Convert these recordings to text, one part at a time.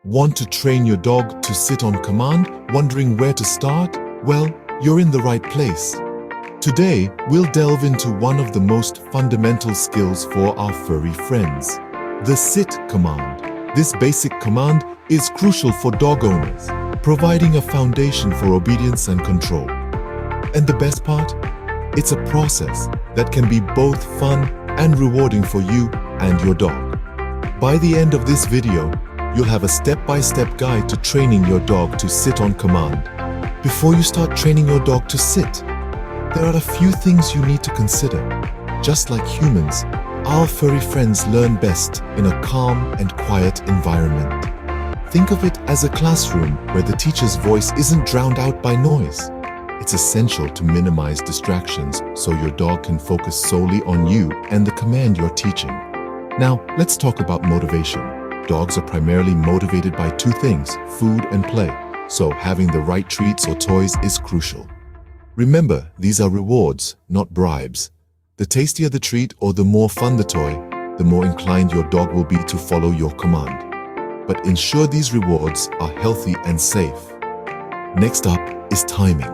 Want to train your dog to sit on command, wondering where to start? Well, you're in the right place. Today, we'll delve into one of the most fundamental skills for our furry friends, the sit command. This basic command is crucial for dog owners, providing a foundation for obedience and control. And the best part? It's a process that can be both fun and rewarding for you and your dog. By the end of this video, you'll have a step-by-step guide to training your dog to sit on command. Before you start training your dog to sit, there are a few things you need to consider. Just like humans, our furry friends learn best in a calm and quiet environment. Think of it as a classroom where the teacher's voice isn't drowned out by noise. It's essential to minimize distractions so your dog can focus solely on you and the command you're teaching. Now, let's talk about motivation. Dogs are primarily motivated by two things, food and play, so having the right treats or toys is crucial. Remember, these are rewards, not bribes. The tastier the treat or the more fun the toy, the more inclined your dog will be to follow your command. But ensure these rewards are healthy and safe. Next up is timing.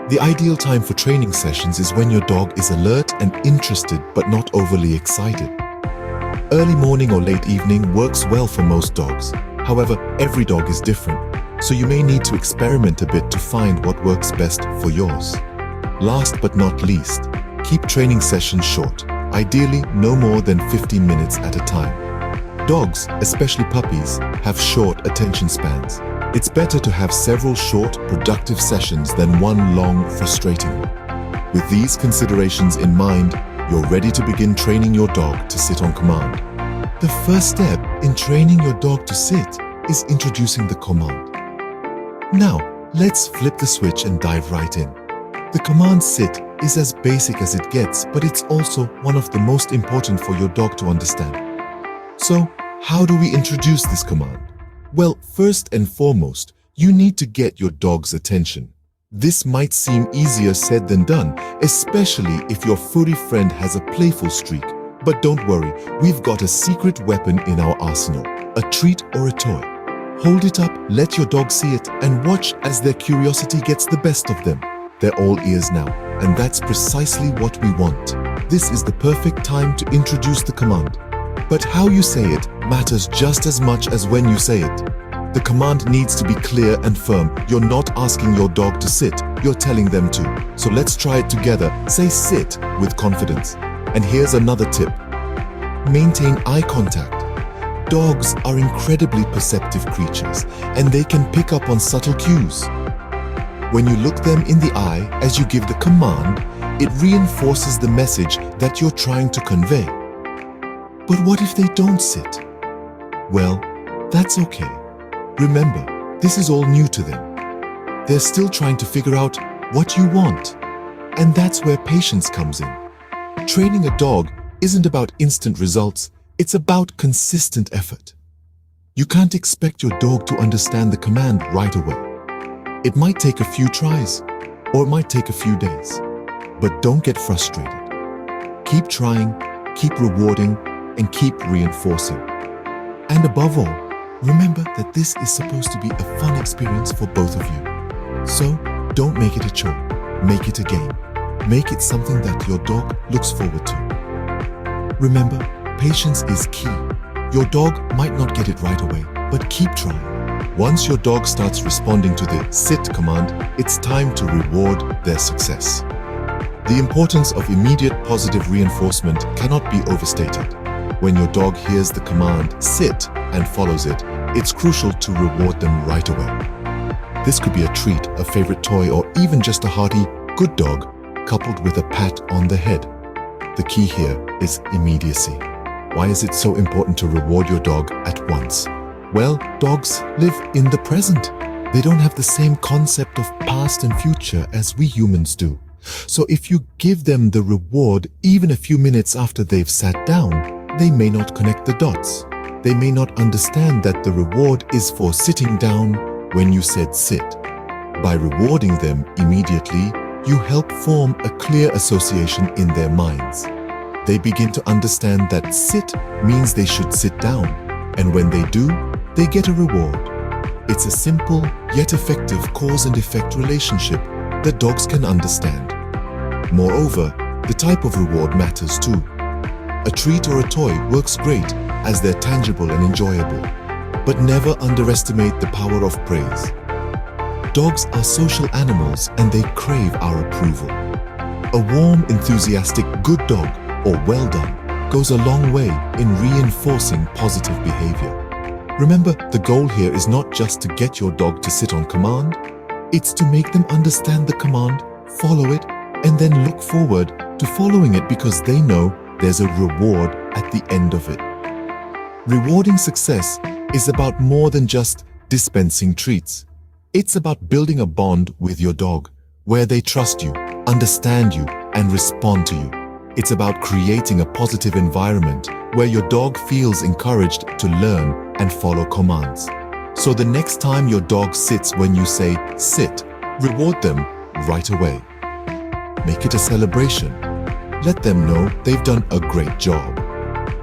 The ideal time for training sessions is when your dog is alert and interested but not overly excited. Early morning or late evening works well for most dogs. However, every dog is different, so you may need to experiment a bit to find what works best for yours. Last but not least, keep training sessions short, ideally no more than 15 minutes at a time. Dogs, especially puppies, have short attention spans. It's better to have several short, productive sessions than one long, frustrating one. With these considerations in mind, you're ready to begin training your dog to sit on command. The first step in training your dog to sit is introducing the command. Now, let's flip the switch and dive right in. The command sit is as basic as it gets, but it's also one of the most important for your dog to understand. So, how do we introduce this command? Well, first and foremost, you need to get your dog's attention. This might seem easier said than done, especially if your furry friend has a playful streak. But don't worry, we've got a secret weapon in our arsenal, a treat or a toy. Hold it up, let your dog see it, and watch as their curiosity gets the best of them. They're all ears now, and that's precisely what we want. This is the perfect time to introduce the command. But how you say it matters just as much as when you say it. The command needs to be clear and firm. You're not asking your dog to sit, you're telling them to. So let's try it together. Say sit with confidence. And here's another tip. Maintain eye contact. Dogs are incredibly perceptive creatures, and they can pick up on subtle cues. When you look them in the eye as you give the command, it reinforces the message that you're trying to convey. But what if they don't sit? Well, that's okay. Remember, this is all new to them. They're still trying to figure out what you want, and that's where patience comes in. Training a dog isn't about instant results, it's about consistent effort. You can't expect your dog to understand the command right away. It might take a few tries, or it might take a few days. But don't get frustrated. Keep trying, keep rewarding, and keep reinforcing. And above all, remember that this is supposed to be a fun experience for both of you. So, don't make it a chore, make it a game. Make it something that your dog looks forward to. Remember, patience is key. Your dog might not get it right away, but keep trying. Once your dog starts responding to the sit command, it's time to reward their success. The importance of immediate positive reinforcement cannot be overstated. When your dog hears the command sit and follows it, it's crucial to reward them right away. This could be a treat, a favorite toy, or even just a hearty good dog coupled with a pat on the head. The key here is immediacy. Why is it so important to reward your dog at once? Well, dogs live in the present. They don't have the same concept of past and future as we humans do. So if you give them the reward even a few minutes after they've sat down, they may not connect the dots. They may not understand that the reward is for sitting down when you said sit. By rewarding them immediately, you help form a clear association in their minds. They begin to understand that sit means they should sit down, and when they do, they get a reward. It's a simple yet effective cause and effect relationship that dogs can understand. Moreover, the type of reward matters too. A treat or a toy works great as they're tangible and enjoyable, but never underestimate the power of praise. Dogs are social animals and they crave our approval. A warm, enthusiastic good dog or well done goes a long way in reinforcing positive behavior. Remember, the goal here is not just to get your dog to sit on command, it's to make them understand the command, follow it, and then look forward to following it because they know there's a reward at the end of it. Rewarding success is about more than just dispensing treats. It's about building a bond with your dog where they trust you, understand you, and respond to you. It's about creating a positive environment where your dog feels encouraged to learn and follow commands. So the next time your dog sits when you say sit, reward them right away. Make it a celebration. Let them know they've done a great job.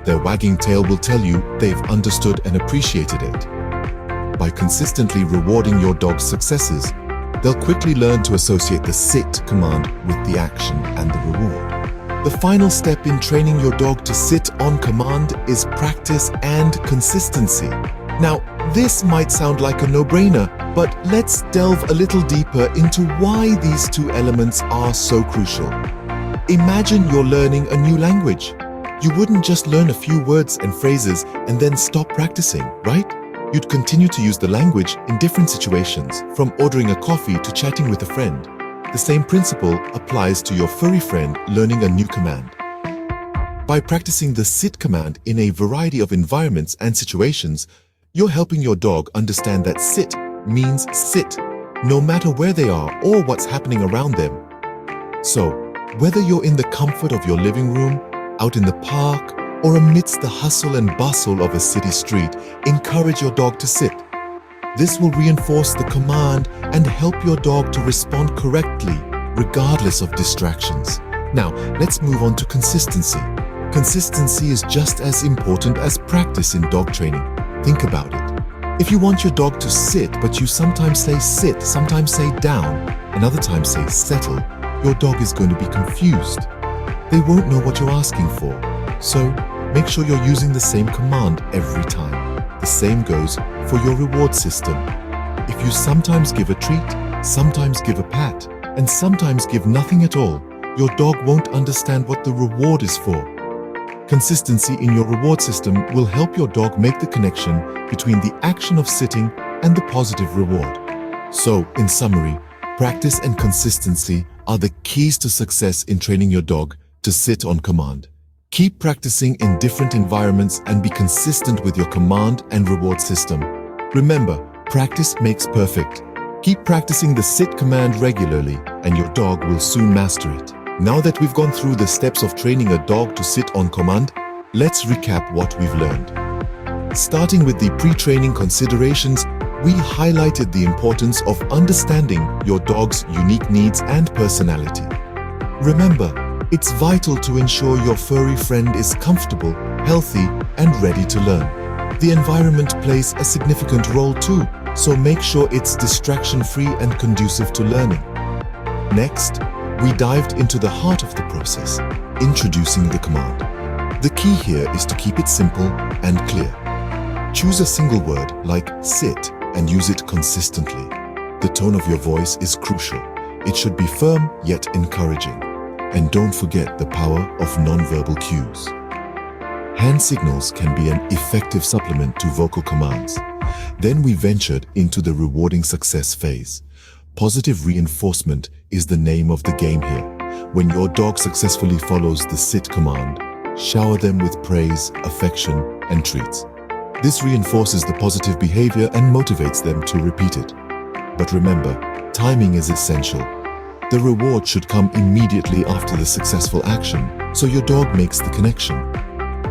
Their wagging tail will tell you they've understood and appreciated it. By consistently rewarding your dog's successes, they'll quickly learn to associate the sit command with the action and the reward. The final step in training your dog to sit on command is practice and consistency. Now, this might sound like a no-brainer, but let's delve a little deeper into why these two elements are so crucial. Imagine you're learning a new language. You wouldn't just learn a few words and phrases and then stop practicing, right? You'd continue to use the language in different situations, from ordering a coffee to chatting with a friend. The same principle applies to your furry friend learning a new command. By practicing the sit command in a variety of environments and situations, you're helping your dog understand that sit means sit, no matter where they are or what's happening around them. So, whether you're in the comfort of your living room, out in the park, or amidst the hustle and bustle of a city street, encourage your dog to sit. This will reinforce the command and help your dog to respond correctly, regardless of distractions. Now, let's move on to consistency. Consistency is just as important as practice in dog training. Think about it. If you want your dog to sit, but you sometimes say sit, sometimes say down, and other times say settle, your dog is going to be confused. They won't know what you're asking for. So, make sure you're using the same command every time. The same goes for your reward system. If you sometimes give a treat, sometimes give a pat, and sometimes give nothing at all, your dog won't understand what the reward is for. Consistency in your reward system will help your dog make the connection between the action of sitting and the positive reward. So, in summary, practice and consistency are the keys to success in training your dog to sit on command. Keep practicing in different environments and be consistent with your command and reward system. Remember, practice makes perfect. Keep practicing the sit command regularly and your dog will soon master it. Now that we've gone through the steps of training a dog to sit on command, let's recap what we've learned. Starting with the pre-training considerations, we highlighted the importance of understanding your dog's unique needs and personality. Remember, it's vital to ensure your furry friend is comfortable, healthy, and ready to learn. The environment plays a significant role too, so make sure it's distraction-free and conducive to learning. Next, we dived into the heart of the process, introducing the command. The key here is to keep it simple and clear. Choose a single word like sit and use it consistently. The tone of your voice is crucial. It should be firm yet encouraging. And don't forget the power of nonverbal cues. Hand signals can be an effective supplement to vocal commands. Then we ventured into the rewarding success phase. Positive reinforcement is the name of the game here. When your dog successfully follows the sit command, shower them with praise, affection, and treats. This reinforces the positive behavior and motivates them to repeat it. But remember, timing is essential. The reward should come immediately after the successful action, so your dog makes the connection.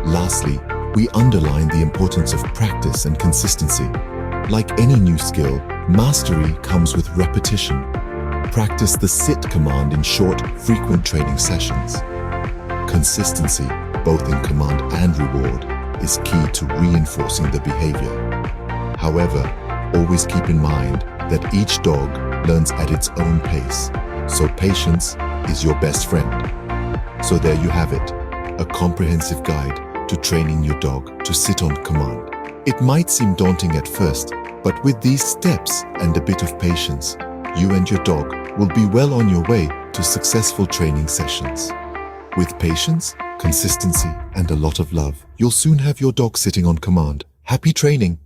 Lastly, we underline the importance of practice and consistency. Like any new skill, mastery comes with repetition. Practice the sit command in short, frequent training sessions. Consistency, both in command and reward, is key to reinforcing the behavior. However, always keep in mind that each dog learns at its own pace, so patience is your best friend. So there you have it, a comprehensive guide to training your dog to sit on command. It might seem daunting at first, but with these steps and a bit of patience, you and your dog will be well on your way to successful training sessions. With patience, consistency, and a lot of love, you'll soon have your dog sitting on command. Happy training!